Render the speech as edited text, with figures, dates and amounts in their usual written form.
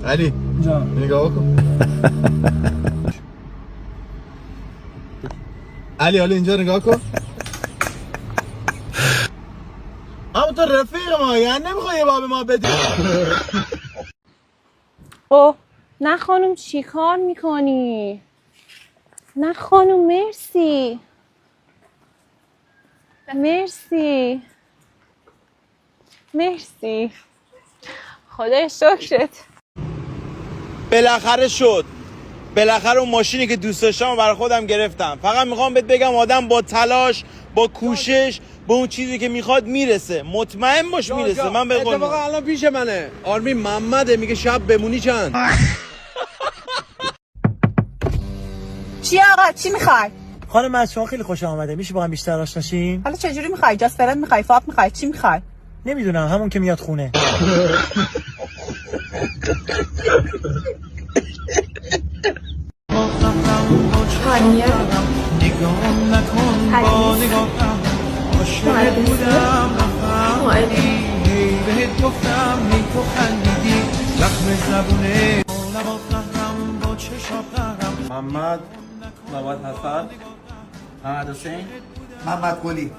علی جان نگاه کن. علی حالا اینجا نگاه کن. اما تو رفیق ما یعنی نمیخوای یه باب ما بدی؟ اوه نه خانم چی کار میکنی؟ نه خانم مرسی مرسی مرسی خدای شکرت. بالاخره شد. بالاخره اون ماشینی که دوست داشتم برای خودم گرفتم. فقط میخوام بهت بگم آدم با تلاش، با کوشش، به اون چیزی که میخواد میرسه. مطمئن باش میرسه. من به قول اتفاقا الان پیش منه. آرمین محمده میگه شب بمونی چند؟ چی آقا چی میخوای؟ خانم از شما خیلی خوش آمده. میشه با هم بیشتر آشنا شیم؟ حالا چجوری میخوای؟ جاست فرند میخوای؟ فاب میخوای؟ چی میخوای؟ نمیدونم همون که میاد خونه. محمد نواد حسن محمد حسین محمد گلی